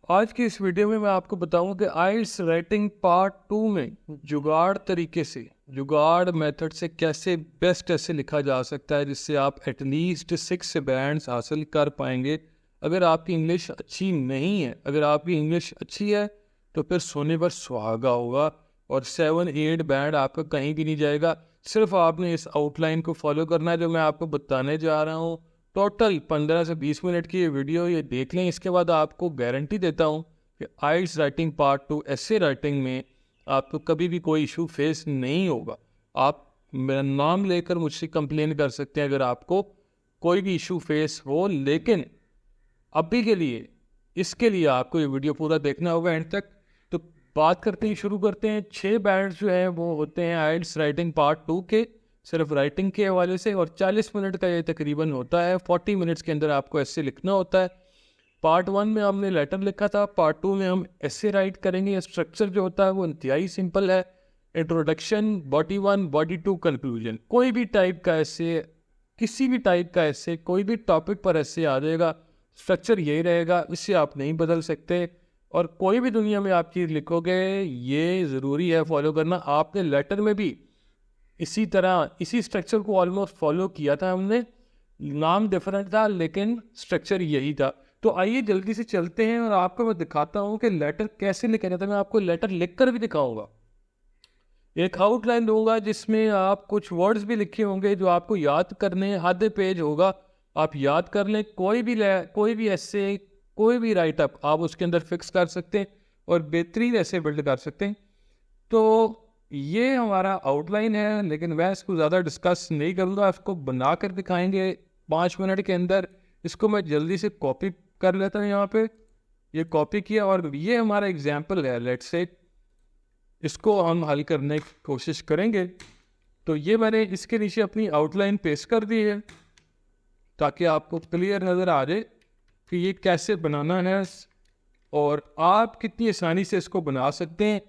आज की इस वीडियो में मैं आपको बताऊंगा कि आइल्स राइटिंग पार्ट 2 में जुगाड़ तरीके से जुगाड़ मेथड से कैसे बेस्ट ऐसे लिखा जा सकता है जिससे आप एटलीस्ट 6 बैंड्स हासिल कर पाएंगे। अगर आपकी इंग्लिश अच्छी नहीं है, अगर आपकी इंग्लिश अच्छी है तो फिर सोने पर सुहागा होगा और 7-8 बैंड आपका कहीं भी नहीं जाएगा। सिर्फ आपने इस आउटलाइन को फॉलो करना है जो मैं आपको बताने जा रहा हूँ। टोटल 15 से 20 मिनट की ये वीडियो ये देख लें। इसके बाद आपको गारंटी देता हूँ कि आइल्स राइटिंग पार्ट 2 ऐसे राइटिंग में आपको कभी भी कोई इशू फेस नहीं होगा। आप मेरा नाम लेकर मुझसे कंप्लेन कर सकते हैं अगर आपको कोई भी इशू फेस हो, लेकिन अभी के लिए इसके लिए आपको ये वीडियो पूरा देखना होगा एंड तक। तो बात करते हैं, शुरू करते हैं। 6 बैंड्स जो हैं वो होते हैं आइल्स राइटिंग पार्ट 2 के, सिर्फ राइटिंग के हवाले से, और 40 मिनट का ये तकरीबन होता है। 40 मिनट्स के अंदर आपको ऐसे लिखना होता है। पार्ट 1 में हमने लेटर लिखा था, पार्ट 2 में हम ऐसे राइट करेंगे। स्ट्रक्चर जो होता है वो इंतहाई सिंपल है। Introduction, body 1, body 2, conclusion. कोई भी टाइप का ऐसे, किसी भी टाइप का ऐसे, कोई भी टॉपिक पर ऐसे आ जाएगा, स्ट्रक्चर यही रहेगा, इससे आप नहीं बदल सकते। और कोई भी दुनिया में आप चीज़ लिखोगे ये ज़रूरी है फॉलो करना। आपने लेटर में भी इसी तरह इसी स्ट्रक्चर को ऑलमोस्ट फॉलो किया था हमने, नाम डिफरेंट था लेकिन स्ट्रक्चर यही था। तो आइए जल्दी से चलते हैं और आपको मैं दिखाता हूँ कि लेटर कैसे लिखा जाता है। मैं आपको लेटर लिखकर भी दिखाऊंगा। एक आउटलाइन दूंगा जिसमें आप कुछ वर्ड्स भी लिखे होंगे जो आपको याद करने, आधे पेज होगा, आप याद कर लें। कोई भी ऐसे, कोई भी राइटअप आप उसके अंदर फिक्स कर सकते हैं और बेहतरीन ऐसे बिल्ड कर सकते हैं। तो ये हमारा आउटलाइन है, लेकिन मैं इसको ज़्यादा डिस्कस नहीं करूँगा, इसको बना कर दिखाएंगे 5 मिनट के अंदर। इसको मैं जल्दी से कॉपी कर लेता हूँ। यहाँ पे ये कॉपी किया और ये हमारा एग्जाम्पल है। लेट्स से इसको हम हल करने की कोशिश करेंगे। तो ये मैंने इसके नीचे अपनी आउटलाइन पेस्ट कर दी है ताकि आपको क्लियर नज़र आ जाए कि ये कैसे बनाना है और आप कितनी आसानी से इसको बना सकते हैं।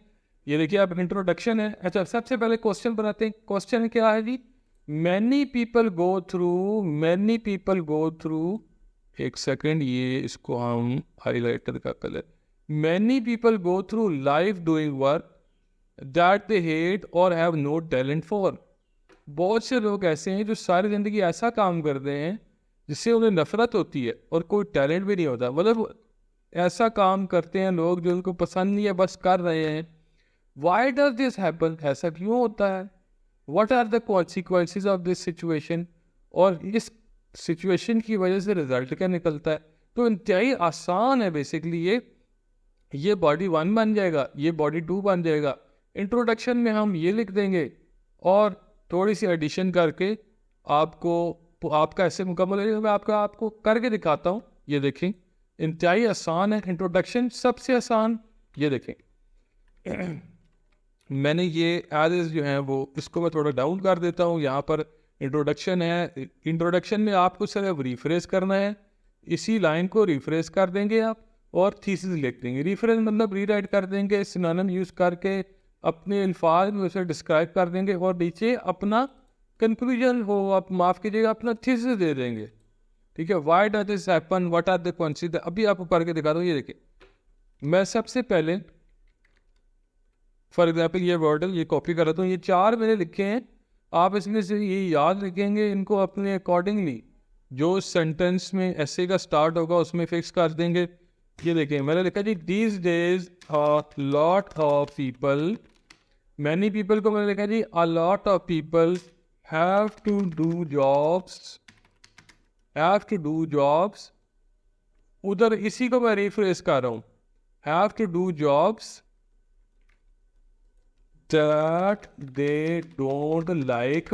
ये देखिए, आप इंट्रोडक्शन है। अच्छा, सबसे पहले क्वेश्चन बनाते हैं। क्वेश्चन क्या है जी? मैनी पीपल गो थ्रू, एक सेकंड, ये इसको हम हाईलाइटर का colour. Many people go through life doing work that they hate और हैव नो टैलेंट फॉर। बहुत से लोग ऐसे हैं जो सारी ज़िंदगी ऐसा काम करते हैं जिससे उन्हें नफरत होती है और कोई टैलेंट भी नहीं होता। मतलब ऐसा काम करते हैं लोग जो उनको पसंद नहीं है, बस कर रहे हैं। Why does this happen? ऐसा क्यों होता है? What are the consequences of this situation? और इस सिचुएशन की वजह से रिजल्ट क्या निकलता है? तो इंतहाई आसान है बेसिकली। ये बॉडी 1 बन जाएगा, ये बॉडी 2 बन जाएगा। इंट्रोडक्शन में हम ये लिख देंगे और थोड़ी सी एडिशन करके आपका ऐसे मुकम्मल है। मैं आपको करके दिखाता हूँ। ये देखें, इंतहाई आसान है। इंट्रोडक्शन सबसे आसान। ये देखें मैंने ये एज जो है वो, इसको मैं थोड़ा डाउन कर देता हूँ। यहाँ पर इंट्रोडक्शन है। इंट्रोडक्शन में आपको सिर्फ रिफ्रेश करना है। इसी लाइन को रिफ्रेश कर देंगे आप और थीसिस लिख देंगे। रिफ्रेश मतलब रीराइट कर देंगे, सिनोनिम यूज़ करके अपने अल्फाज में उसे डिस्क्राइब कर देंगे और नीचे अपना कंक्लूजन हो, आप माफ़ कीजिएगा, अपना थीसिस दे देंगे। ठीक है। Why does this happen, what are the consequences. अभी आपको करके दिखा दूँ। ये देखिए, मैं सबसे पहले फॉर एग्जाम्पल ये वर्ड, ये कॉपी कर रहा हूँ। ये 4 मैंने लिखे हैं। आप इसमें से ये याद रखेंगे, इनको अपने अकॉर्डिंगली जो सेंटेंस में ऐसे का स्टार्ट होगा उसमें फिक्स कर देंगे। ये देखें, मैंने लिखा जी these days lot of people, many people को मैंने लिखा जी a lot of people have to do jobs. उधर इसी को मैं रिफ्रेश कर रहा हूँ, have to do jobs that they don't like,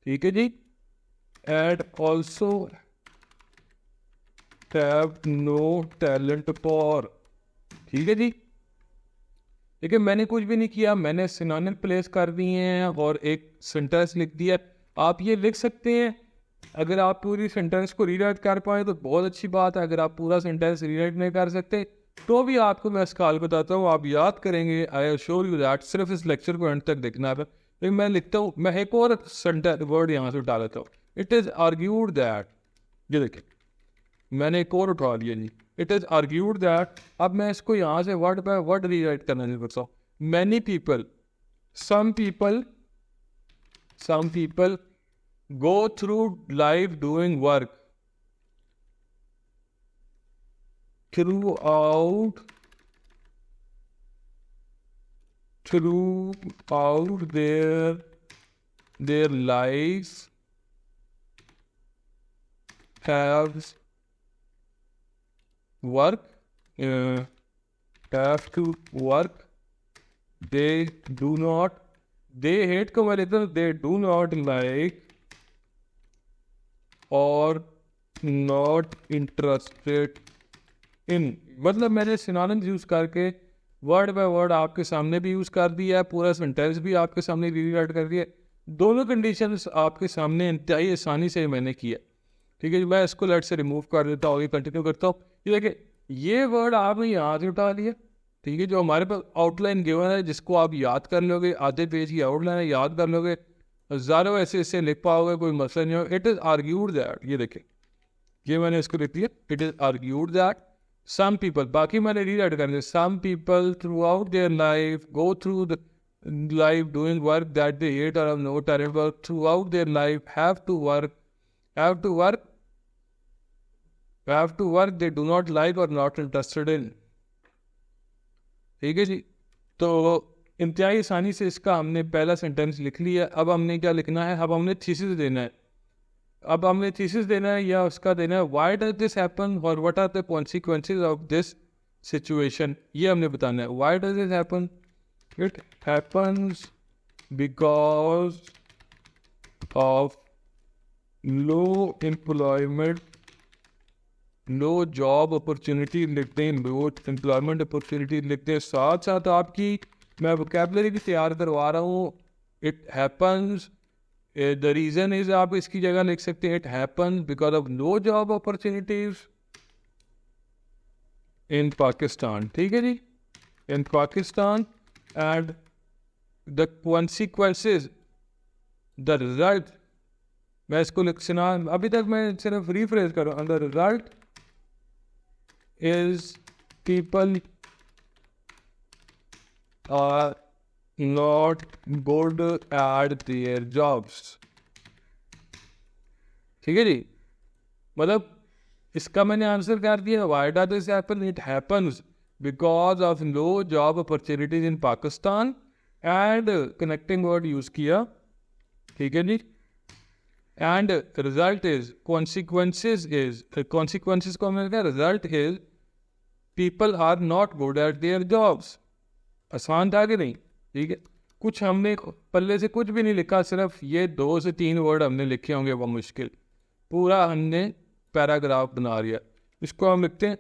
ठीक है जी, and also have no talent for। ठीक है जी। देखिए, मैंने कुछ भी नहीं किया, मैंने सिनोनिम प्लेस कर दिए हैं और एक सेंटेंस लिख दिया। आप ये लिख सकते हैं। अगर आप पूरी सेंटेंस को रीराइट कर पाए तो बहुत अच्छी बात है। अगर आप पूरा सेंटेंस रीराइट नहीं कर सकते तो भी आपको मैं इसका हल बताता हूँ, आप याद करेंगे। I sure you that. सिर्फ इस लेक्चर को एंड तक देखना है। लेकिन मैं लिखता हूँ, मैं एक और वर्ड यहाँ से उठा लेता हूँ। इट इज़ आर्ग्यूड दैट, ये देखिए, मैंने एक और उठा लिया जी, इट इज़ आर्ग्यूड दैट, अब मैं इसको यहाँ से वर्ड बाय वर्ड रीराइट करना नहीं करता हूँ। Many people, some people go through life doing work throughout their lives have work have to work, they do not, they hate को मैं लेता हूँ they do not like or not interested in, मतलब मैंने सिनोनिम्स यूज़ करके word by word आपके सामने भी यूज़ कर दिया है, पूरा सेंटेंस भी आपके सामने रीराइट कर दिया, दोनों कंडीशंस आपके सामने इंतहाई आसानी से मैंने किया। ठीक है जी, मैं इसको लेट से रिमूव कर देता हूँ, ये कंटिन्यू करता हूँ। ये देखिए, ये वर्ड आपने यहाँ से उठा लिया, ठीक है, जो हमारे पास आउटलाइन गिवन है जिसको आप याद कर लोगे, आधे पेज की आउटलाइन है, याद कर लोगे, ज़्यादा ऐसे इससे लिख पाओगे, कोई मसला नहीं होगा। इट इज़ आर्ग्यूड दैट, ये देखें, ये मैंने इसको लिख दिया, it is argued that some people, बाकी मैंने रीराइट कर दिया, some people throughout their life go through the life doing work that they hate or have no talent for, throughout their life have to work they do not like or not interested in। ठीक है जी, तो इंतहाई आसानी से इसका हमने पहला sentence लिख लिया। अब हमने क्या लिखना है, अब हमने थीसिस देना है, अब हमने थीसिस देना है या उसका देना है व्हाई डज दिस हैपन और what are the consequences of this situation, ये हमने बताना है। Why does this happen, it happens because of low employment, low job opportunity लिखते हैं, लो एम्प्लॉयमेंट अपॉर्चुनिटी लिखते हैं, साथ साथ आपकी मैं वोकैबुलरी भी तैयार करवा रहा हूँ। It happens, the reason is, आप इसकी जगह लिख सकते हैं it happens because of low job opportunities in Pakistan. ठीक है जी, in Pakistan, and the consequences, the result, मैं इसको लिख सुना, अभी तक मैं सिर्फ रीफ्रेज कर रहा हूँ, the result is people are not good at their jobs। ठीक है जी, मतलब इसका मैंने आंसर कर दिया, why does this happen, it happens because of low job opportunities in Pakistan, and connecting word use किया। ठीक है जी, and result is, consequences is, consequences को हमने कहा, result is people are not good at their jobs। आसान था कि नहीं? ठीक है, कुछ हमने पल्ले से कुछ भी नहीं लिखा, सिर्फ ये 2 से 3 वर्ड हमने लिखे होंगे, वो मुश्किल, पूरा हमने पैराग्राफ बना लिया। इसको हम लिखते हैं,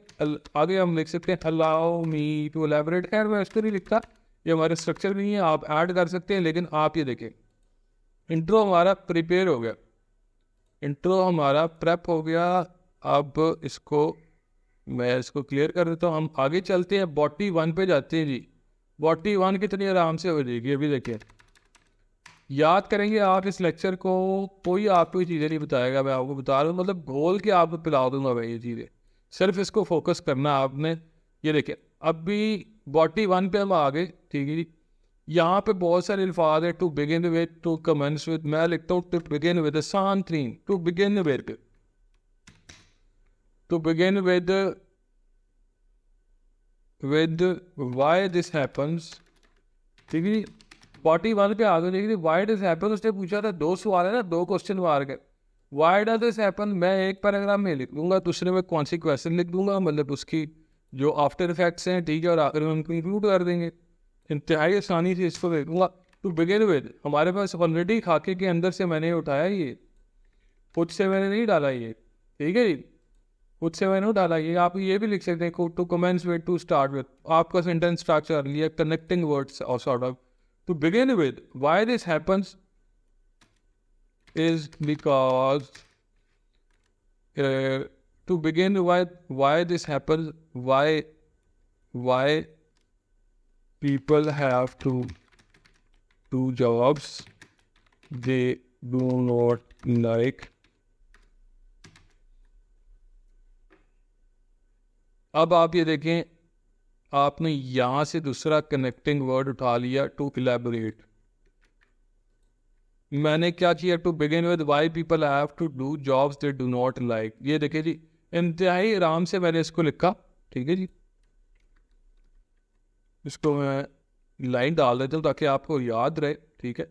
आगे हम लिख सकते हैं अलाउ मी टू एलैबोरेट। खैर मैं इसको नहीं लिखता, ये हमारे स्ट्रक्चर नहीं है, आप ऐड कर सकते हैं, लेकिन आप ये देखें, इंट्रो हमारा प्रिपेयर हो गया, इंट्रो हमारा प्रेप हो गया। अब इसको मैं इसको क्लियर कर देता हूँ, हम आगे चलते हैं, बॉटी 1 पे जाते हैं जी। बॉटी 1 कितनी आराम से हो जाएगी, अभी देखिए, याद करेंगे आप इस लेक्चर को, कोई आपको चीज़ें नहीं बताएगा, मैं आपको बता रहा हूँ, मतलब घोल के आपको पिला दूंगा मैं ये चीज़ें, सिर्फ इसको फोकस करना आपने। ये देखिए, अभी बॉटी 1 पे हम आ गए। ठीक है जी, यहाँ पे बहुत सारे अल्फाज है, to begin with, to commence with, मैं लिखता हूँ टू बिगिन विद, आसान तरीन, to begin with, to begin with why this happens। ठीक है, 41 पे आ गए। देखिए why does happen, उसने पूछा था 2 सवाल है ना, 2 क्वेश्चन मार्क है। why does this happen मैं एक पैराग्राफ में लिख दूंगा, दूसरे में कॉन्सिक्वेंस लिख दूंगा, मतलब उसकी जो आफ्टर इफेक्ट्स हैं, ठीक है, और आखिर में उनको इंक्लूड कर देंगे, इंतहाई आसानी से इसको लिख दूंगा। टू बिगिन विद हमारे पास ऑलरेडी खाके के अंदर से मैंने उठाया, ये खुद से मैंने नहीं डाला ये। ठीक है जी, खुद से मैंने डाला ये, आप ये भी लिख सकते हैं to commence with, to start with, आपका सेंटेंस स्ट्रक्चर लिया, कनेक्टिंग वर्ड्स और sort of. To begin with, why this happens is because, to begin with why this happens, why people have to do jobs they do not like, अब आप ये देखें, आपने यहाँ से दूसरा कनेक्टिंग वर्ड उठा लिया, टू इलेबोरेट। मैंने क्या किया, to begin with why people have to do jobs they do not like. ये देखिए जी, इंतहाई आराम से मैंने इसको लिखा, ठीक है जी। इसको मैं लाइन डाल देता हूँ ताकि आपको याद रहे, ठीक है।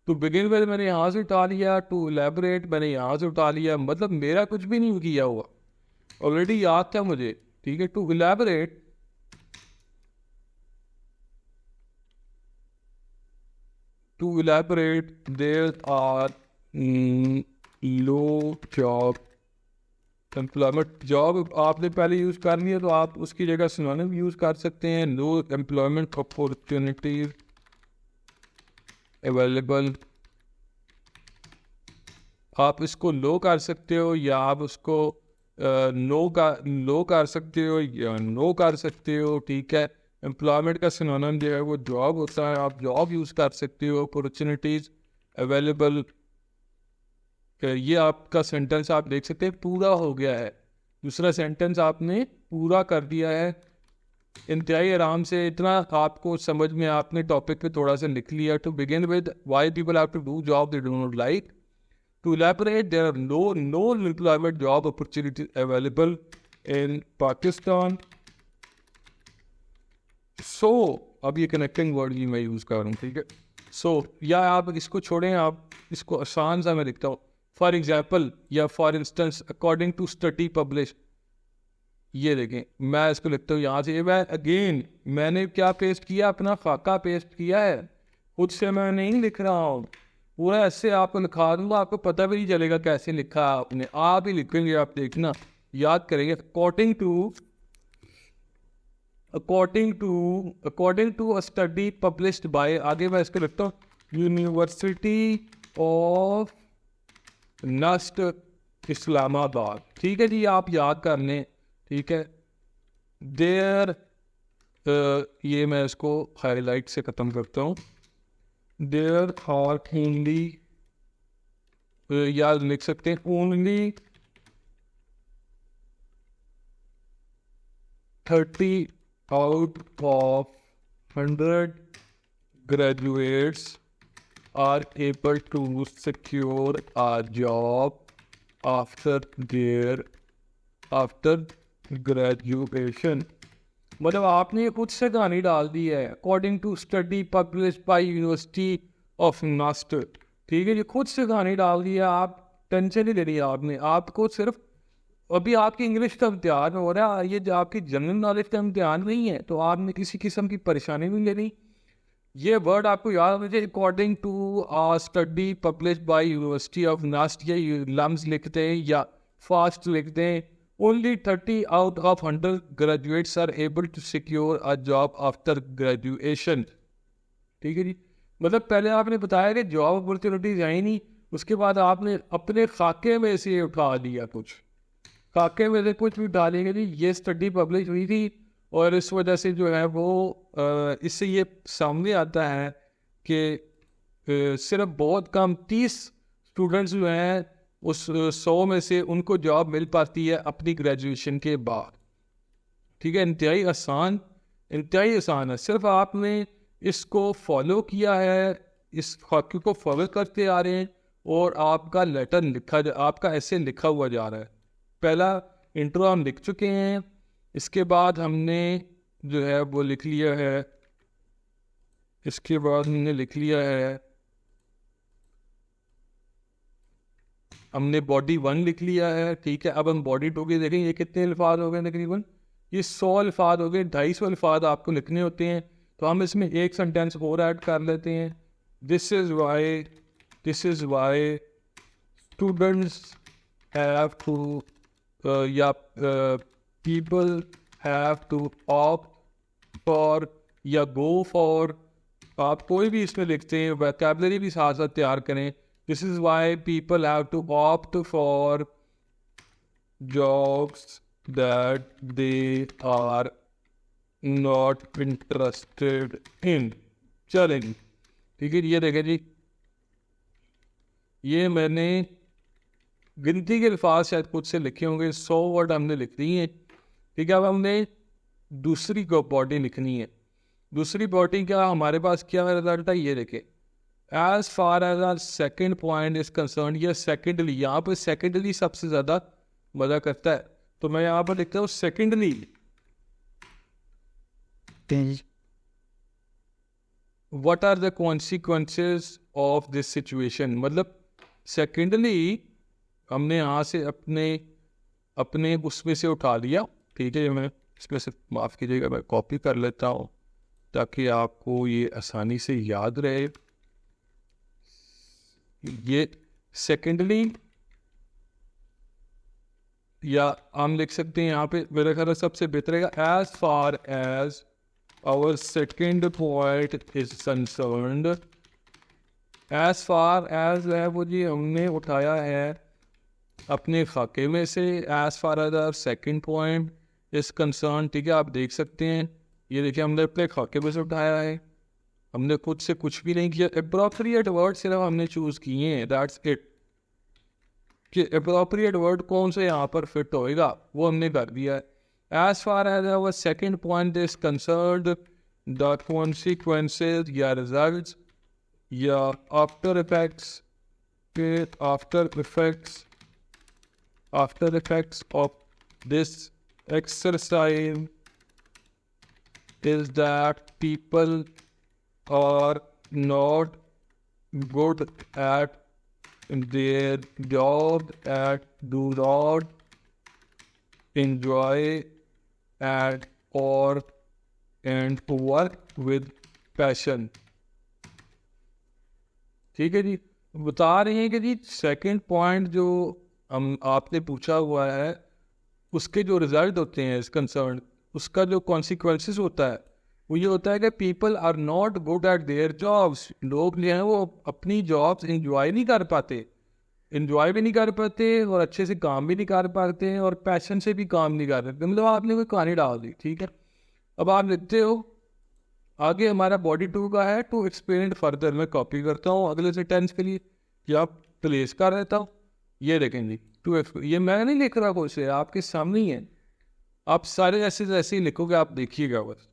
टू बिगिन विद मैंने यहाँ से उठा लिया, टू इलेबोरेट मैंने यहाँ से उठा लिया, मतलब मेरा कुछ भी नहीं किया हुआ, ऑलरेडी याद था मुझे, ठीक है। To elaborate, to elaborate, there are low job employment. Job आपने पहले यूज़ कर लिया तो आप उसकी जगह सिनोनिम यूज़ कर सकते हैं, नो एम्प्लॉयमेंट अपॉर्चुनिटीज अवेलेबल। आप इसको लो कर सकते हो या आप उसको लो कर सकते हो या नो कर सकते हो, ठीक है। एम्प्लॉयमेंट का सिनोनिम जो है वो जॉब होता है, आप जॉब यूज़ कर सकते हो। अपॉर्चुनिटीज़ अवेलेबल, ये आपका सेंटेंस आप देख सकते हैं पूरा हो गया है। दूसरा सेंटेंस आपने पूरा कर दिया है इंतहाई आराम से। इतना आपको समझ में, आपने टॉपिक पे थोड़ा सा लिख लिया। To begin with why people have to do job they do not like. To elaborate, there are no employment job opportunities available in Pakistan. So, अब ये कनेक्टिंग वर्ड ही मैं यूज़ कर रहा हूँ, ठीक है। So, या आप इसको छोड़ें, आप इसको आसान सा मैं लिखता हूँ। फॉर एग्जाम्पल या for instance, according to study publish. ये देखें, मैं इसको लिखता हूँ यहाँ से। मैं अगेन मैंने क्या पेस्ट किया, अपना खाका पेस्ट किया है, खुद से मैं नहीं लिख रहा हूँ। पूरा ऐसे आपको लिखा दूंगा, आपको पता भी नहीं चलेगा कैसे लिखा आपने, आप ही लिखेंगे, आप देखना, याद करेंगे। According to a study published by, आगे मैं इसको लिखता हूँ, यूनिवर्सिटी ऑफ नस्ट इस्लामाबाद, ठीक है जी, आप याद कर लें, ठीक है। देयर, ये मैं इसको हाईलाइट से ख़त्म करता हूँ। There are only, याद लिख सकते हैं, only 30 out of 100 graduates are able to secure a job after graduation। मतलब आपने खुद से कहानी डाल दी है, according to study publish by university of NUST, ठीक है जी, खुद से कहानी डाल दी है। आप टेंशन नहीं लेनी आपने, आपको सिर्फ अभी आपकी इंग्लिश का इम्तिहान हो रहा है, ये जो आपकी जनरल नॉलेज का इम्तिहान नहीं है, तो आपने किसी किस्म की परेशानी नहीं लेनी। ये वर्ड आपको याद होना चाहिए, according to a study publish by university of NUST, या लम्स लिखते हैं या फास्ट लिखते हैं। Only 30 out of 100 graduates are able to secure a job after graduation, ठीक है जी। मतलब पहले आपने बताया कि जॉब अपॉर्चुनिटीज आई नहीं, उसके बाद आपने अपने खाके में से उठा दिया, कुछ खाके में से कुछ भी डालेंगे जी। ये स्टडी पब्लिश हुई थी और इस वजह से जो है वो इससे ये सामने आता है कि सिर्फ बहुत कम 30 स्टूडेंट्स जो हैं उस 100 में से उनको जॉब मिल पाती है अपनी ग्रेजुएशन के बाद, ठीक है। इंतहाई आसान है, सिर्फ आपने इसको फॉलो किया है, इस खाके को फॉलो करते आ रहे हैं और आपका लेटर लिखा, आपका ऐसे लिखा हुआ जा रहा है। पहला इंट्रो हम लिख चुके हैं, इसके बाद हमने जो है वो लिख लिया है, इसके बाद हमने लिख लिया है, हमने बॉडी 1 लिख लिया है, ठीक है। अब हम बॉडी 2 की देखें, ये कितने अल्फाज हो गए तकरीबन, ये 100 अल्फाज हो गए, 250 अल्फाज आपको लिखने होते हैं। तो हम इसमें एक सेंटेंस और ऐड कर लेते हैं, this is why students have to, या people have to opt for या गो फॉर, आप कोई भी इसमें लिखते हैं, वोकैबुलरी भी साथ साथ तैयार करें। This is why people have to opt for jobs that they are not interested in। चलें, ठीक है। ये देखें जी, ये मैंने गिनती के अल्फाज शायद खुद से लिखे होंगे, 100 वर्ड हमने लिख दिए हैं, ठीक है। अब हमने दूसरी बॉडी लिखनी है। दूसरी बॉडी का हमारे पास क्या रिजल्ट है, ये देखें। As far as our second point is concern, या सेकेंडली, यहाँ पर सेकेंडली सबसे ज़्यादा मजा करता है, तो मैं यहाँ पर लिखता हूँ secondly what are the consequences of this situation. मतलब सेकेंडली हमने यहाँ से अपने उसमें से उठा लिया, ठीक है। मैं इसमें से माफ़ कीजिएगा, मैं कॉपी कर लेता हूँ ताकि आपको ये आसानी से याद रहे। ये सेकेंडली, या हम लिख सकते हैं यहाँ पे, मेरा ख्याल सबसे बेहतर रहेगा as far as our second point is concerned. As far as है वो जी हमने उठाया है अपने खाके में से, as far as our second point is concern, ठीक है। आप देख सकते हैं, ये देखिए हमने अपने खाके में से उठाया है, हमने खुद से कुछ भी नहीं किया। एप्रोप्रिएट वर्ड सिर्फ हमने चूज किए हैं, दैट्स इट। कि एप्रोप्रिएट वर्ड कौन सा यहाँ पर फिट होएगा वो हमने कर दिया है। As far as our second point is concerned the consequences या रिजल्ट्स या after effects of this exercise is that people are not good at their job and do not enjoy and work with passion। ठीक है जी। बता रहे हैं कि जी second point जो हम आपने पूछा हुआ है उसके जो रिजल्ट होते हैं इस कंसर्न, उसका जो कॉन्सिक्वेंसेस होता है वो ये होता है कि people are not good at their jobs. लोग जो हैं वो अपनी जॉब्स इंजॉय नहीं कर पाते, इंजॉय भी नहीं कर पाते और अच्छे से काम भी नहीं कर पाते और पैशन से भी काम नहीं कर पाते। मतलब आपने कोई कहानी डाल दी, ठीक है। अब आप लिखते हो आगे हमारा बॉडी 2 का है टू एक्सप्लेन इट फर्दर। मैं कॉपी करता हूँ अगले सेंटेंस के लिए, या प्लेस कर देता हूँ। ये देखें जी, ये मैं नहीं लिख रहा कुछ, आपके सामने ही है। आप सारे ऐसे ऐसे ही लिखोगे, आप देखिएगा, बस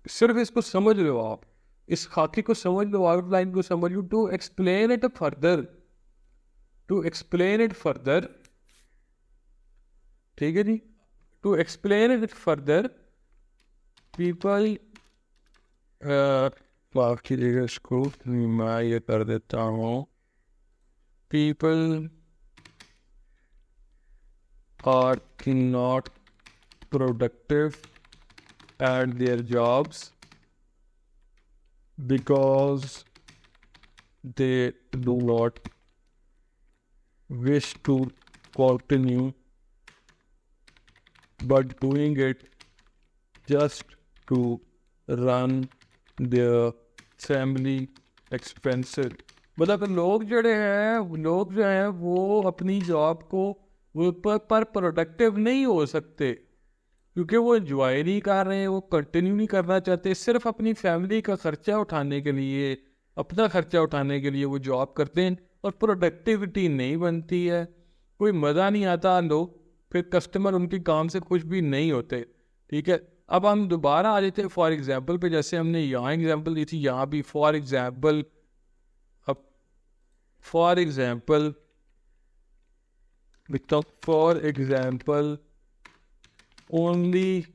सिर्फ इसको समझ लो, आप इस खाके को समझ लो, आउटलाइन को समझ लो। टू एक्सप्लेन इट फर्दर, ठीक है जी। To explain it further people, माफ कीजिएगा इसको, मैं ये कर देता हूँ। People are not productive at their jobs because they do not wish to continue but doing it just to run their family expenses। मतलब लोग जो हैं वो अपनी जॉब को वो पर प्रोडक्टिव नहीं हो सकते क्योंकि वो एंजॉय नहीं कर रहे हैं, वो कंटिन्यू नहीं करना चाहते, सिर्फ अपनी फैमिली का खर्चा उठाने के लिए, अपना खर्चा उठाने के लिए वो जॉब करते हैं और प्रोडक्टिविटी नहीं बनती है, कोई मज़ा नहीं आता। लोग फिर कस्टमर उनके काम से खुश भी नहीं होते, ठीक है। अब हम दोबारा आ जाते हैं फॉर एग्जांपल पे, जैसे हमने यहाँ एग्जांपल दी थी, यहाँ भी फॉर एग्जांपल। अब for example for example only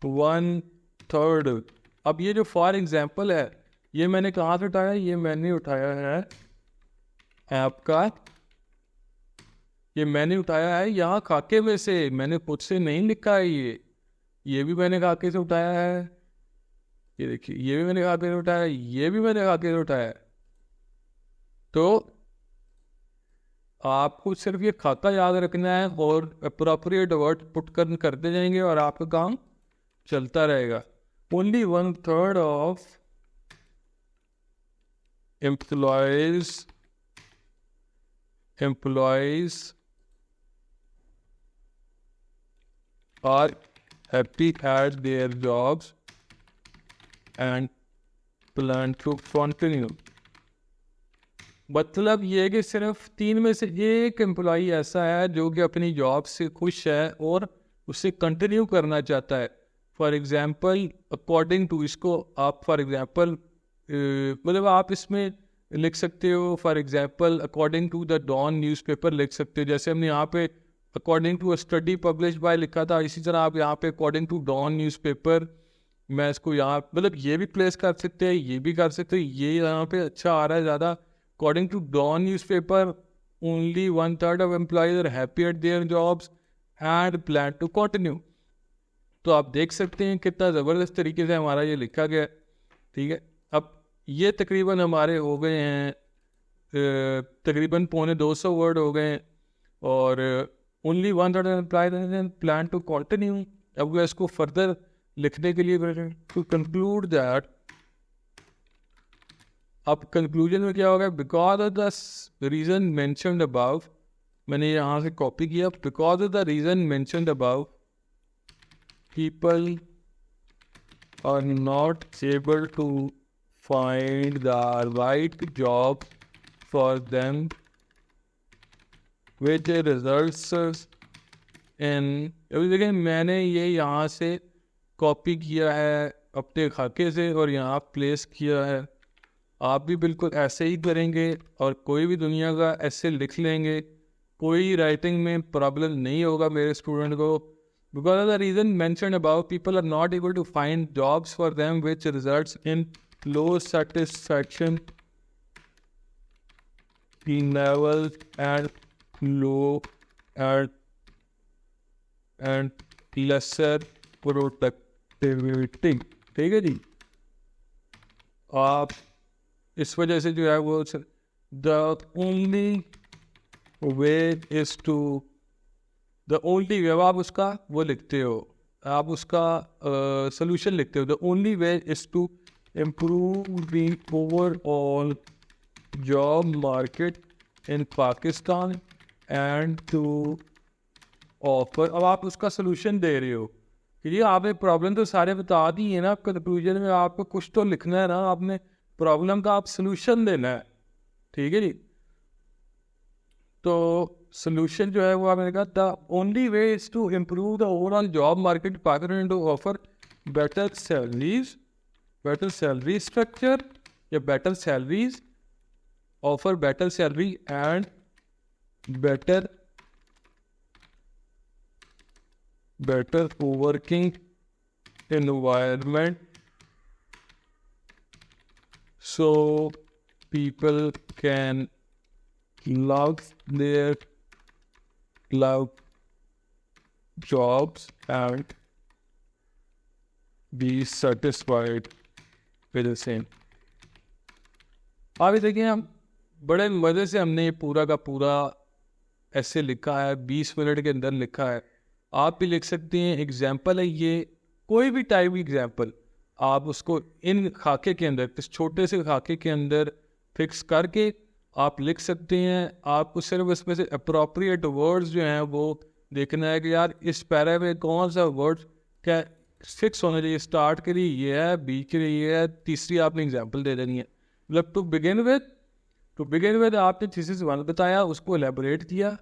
1/3। अब ये जो फॉर एग्जाम्पल है ये मैंने कहाँ से उठाया? ये मैंने उठाया है आपका, ये मैंने उठाया है यहाँ खाके में से, मैंने खुद से नहीं लिखा है। ये भी मैंने खाके से उठाया है, ये देखिए ये भी मैंने खाके से उठाया है, ये भी मैंने खाके से उठाया है। तो आपको सिर्फ ये खाता याद रखना है और अप्रोप्रिएट वर्ड पुट करते जाएंगे और आपका काम चलता रहेगा। Only 1/3 of employees are happy at their jobs and plan to continue. मतलब ये कि सिर्फ 3 में से एक एम्प्लॉई ऐसा है जो कि अपनी जॉब से खुश है और उसे कंटिन्यू करना चाहता है, फॉर एग्जांपल अकॉर्डिंग टू, इसको आप फॉर एग्जांपल मतलब आप इसमें लिख सकते हो for example according to the Dawn newspaper लिख सकते हो, जैसे हमने यहाँ पे according to a study publish by लिखा था, इसी तरह आप यहाँ पे अकॉर्डिंग टू डॉन न्यूज़पेपर, मैं इसको यहाँ मतलब ये भी प्लेस कर सकते हैं, ये भी कर सकते हैं, ये यहाँ पे अच्छा आ रहा है ज़्यादा। According to Dawn newspaper only 1/3 of employees are happy at their jobs and plan to continue. तो आप देख सकते हैं कितना ज़बरदस्त तरीके से हमारा ये लिखा गया है, ठीक है। अब ये तकरीबन हमारे हो गए हैं तकरीबन 250 वर्ड हो गए हैं, और only 1/3 employees plan to continue. अब मैं इसको फर्दर लिखने के लिए टू कंक्लूड दैट, अब कंक्लूजन में क्या होगा, because of the reason mentioned above, मैंने यहाँ से कॉपी किया, because of the reason mentioned above people are not able to find the right job for them, which results in, देखिए मैंने ये यहाँ से कॉपी किया है अपने खाके से और यहाँ प्लेस किया है, आप भी बिल्कुल ऐसे ही करेंगे और कोई भी दुनिया का ऐसे लिख लेंगे, कोई राइटिंग में प्रॉब्लम नहीं होगा मेरे स्टूडेंट को। Because of the reason mentioned above, people are not able to find jobs for them, which results in low satisfaction levels and low and lesser productivity। ठीक है जी, आप इस वजह से जो है वो the only way is to the only वे, आप उसका वो लिखते हो, आप उसका सोल्यूशन लिखते हो, the only way is to improve the overall job market in Pakistan and to offer. अब आप उसका सोल्यूशन दे रहे हो कि जी आपने प्रॉब्लम तो सारे बता दी है ना, कंक्लूजन में आपको कुछ तो लिखना है ना, आपने प्रॉब्लम का आप सोल्यूशन देना है, ठीक है जी। तो सोल्यूशन जो है वो मैंने कहा, the only way is to improve the overall job market Pakistan to offer better salaries, better salary structure या better salaries, offer better salary and better working environment so people can love jobs and be satisfied with the same। अभी देखिए, हम बड़े मज़े से हमने ये पूरा का पूरा ऐसे लिखा है, 20 मिनट के अंदर लिखा है। आप भी लिख सकते हैं, एग्जाम्पल है ये, कोई भी टाइप की एग्जाम्पल आप उसको इन खाके के अंदर, इस छोटे से खाके के अंदर फिक्स करके आप लिख सकते हैं। आपको सिर्फ इसमें से अप्रोप्रिएट वर्ड्स जो हैं वो देखना है कि यार इस पैरा में कौन सा वर्ड क्या फिक्स होना चाहिए। स्टार्ट के लिए ये है, बी के लिए ये है, तीसरी आपने एग्जाम्पल दे देनी है। मतलब टू बिगिन विद आपने थीसिस 1 बताया, उसको एलेबोरेट किया,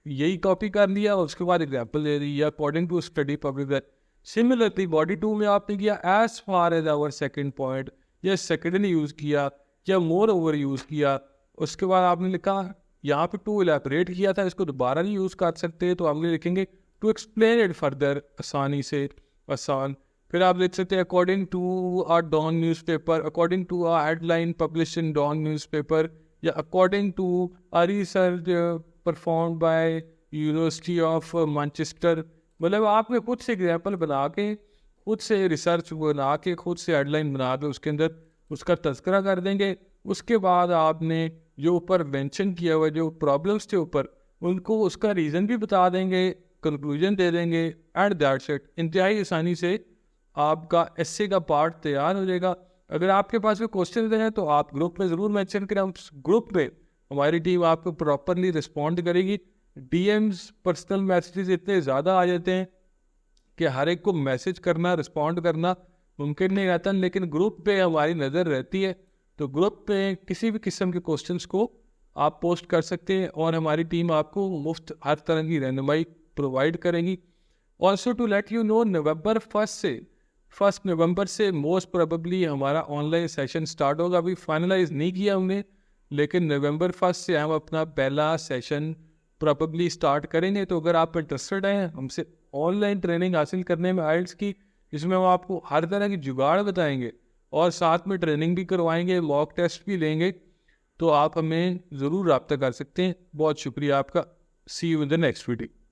यही कॉपी कर लिया, उसके बाद एग्जाम्पल दे दी, या according to study public. Similarly body 2 में आपने किया as far as our second point, या सेकेंडली यूज़ किया या मोर ओवर यूज़ किया। उसके बाद आपने लिखा यहाँ पे टू एलेबोरेट किया था, इसको दोबारा नहीं यूज़ कर सकते, तो हम लिखेंगे टू एक्सप्लेन इट फर्दर, आसानी से आसान। फिर आप लिख सकते हैं according to our Dawn newspaper, according to our headline publish in Dawn newspaper, या according to our research perform by university of Manchester. मतलब आपने खुद से एग्जाम्पल बना के, खुद से रिसर्च बना के, खुद से हेडलाइन बना के उसके अंदर उसका तज़किरा कर देंगे। उसके बाद आपने जो ऊपर मेंशन किया हुआ जो प्रॉब्लम्स थे ऊपर, उनको उसका रीज़न भी बता देंगे, कंक्लूजन दे देंगे, एंड दैट्स इट। इंतहाई आसानी से आपका एस्से का पार्ट तैयार हो जाएगा। अगर आपके पास कोई क्वेश्चन हैं तो आप ग्रुप में ज़रूर मेंशन करें, हम ग्रुप में हमारी टीम आपको प्रॉपरली रिस्पॉन्ड करेगी। डीएम्स पर्सनल मैसेजेस इतने ज़्यादा आ जाते हैं कि हर एक को मैसेज करना, रिस्पॉन्ड करना मुमकिन नहीं रहता, लेकिन ग्रुप पे हमारी नज़र रहती है। तो ग्रुप पे किसी भी किस्म के क्वेश्चंस को आप पोस्ट कर सकते हैं और हमारी टीम आपको मुफ्त हर तरह की रहनुमाई प्रोवाइड करेगी। Also to let you know, first November से मोस्ट प्रोबेबली हमारा ऑनलाइन सेशन स्टार्ट होगा। अभी फाइनलाइज नहीं किया हमने, लेकिन नवंबर 1 से हम अपना पहला सेशन प्रोबेबली स्टार्ट करेंगे। तो अगर आप इंटरेस्टेड हैं हमसे ऑनलाइन ट्रेनिंग हासिल करने में आइल्स की, जिसमें हम आपको हर तरह की जुगाड़ बताएंगे और साथ में ट्रेनिंग भी करवाएंगे, मॉक टेस्ट भी लेंगे, तो आप हमें ज़रूर रब्ता कर सकते हैं। बहुत शुक्रिया आपका। See you in the next video.